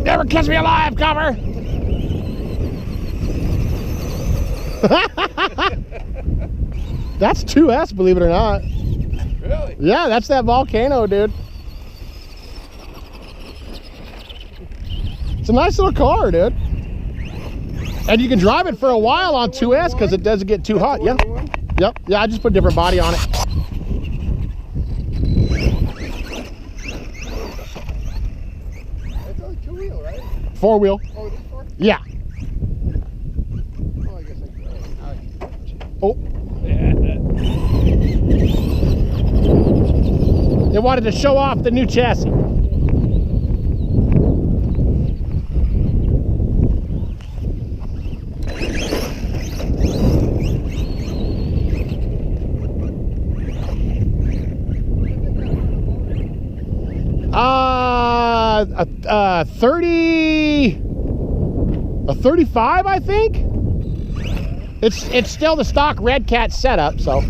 Never catch me alive, cover! That's 2S, believe it or not. Really? Yeah, that's that Volcano, dude. It's a nice little car, dude. And you can drive it for a while on 2S because it doesn't get too hot. Yeah. Yep. Yeah, I just put a different body on it. That's only 2-wheel, right? 4-wheel. Oh, it is 4? Yeah. Oh, I guess I can. Oh. They wanted to show off the new chassis. A 35, I think. It's still the stock Redcat setup, so.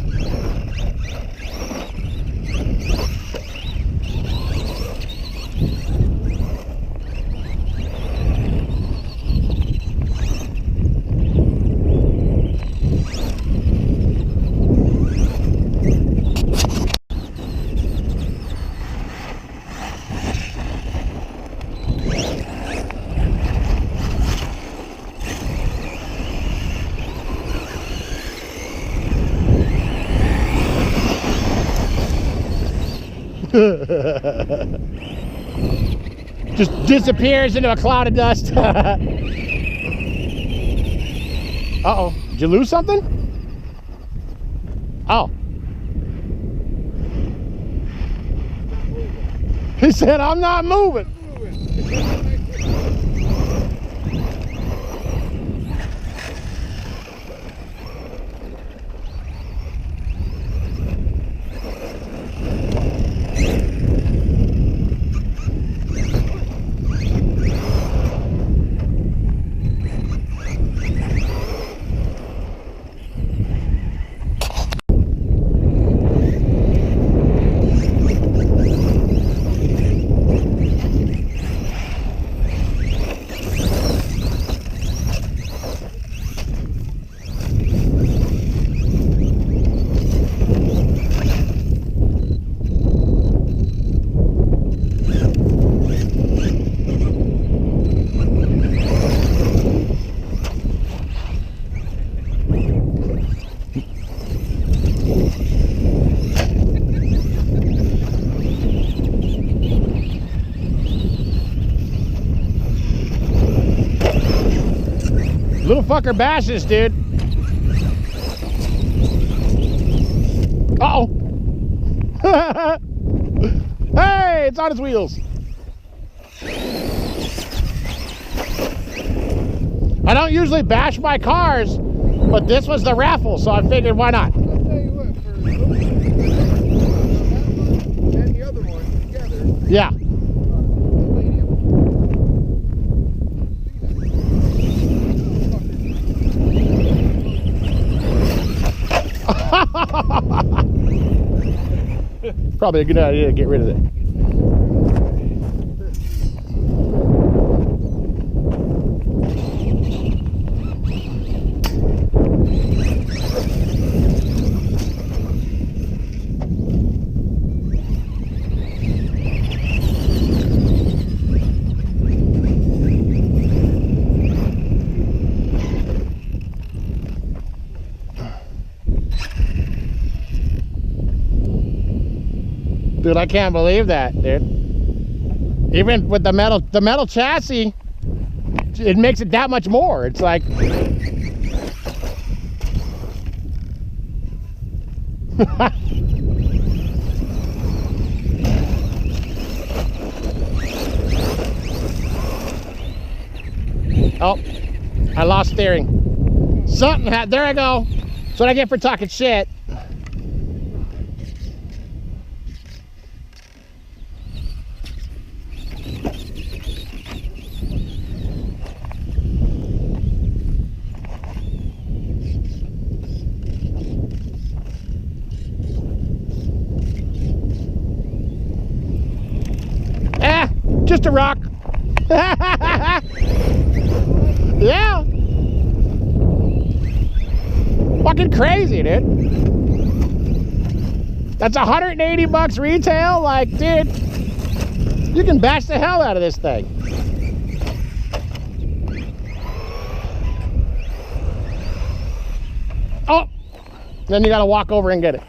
Just disappears into a cloud of dust. Uh-oh. Did you lose something? Oh. He said, I'm not moving. Little fucker bashes, dude. Uh-oh. Hey, it's on his wheels. I don't usually bash my cars, but this was the raffle, so I figured why not? I'll tell you what, for that one and the other one together. Yeah. Probably a good idea to get rid of it. Dude, I can't believe that, dude. Even with the metal chassis, it makes it that much more. It's like, oh, I lost steering. Something had, there I go. That's what I get for talking shit. Just a rock. Yeah. Fucking crazy, dude. That's 180 bucks retail. Like, dude, you can bash the hell out of this thing. Oh, then you gotta walk over and get it.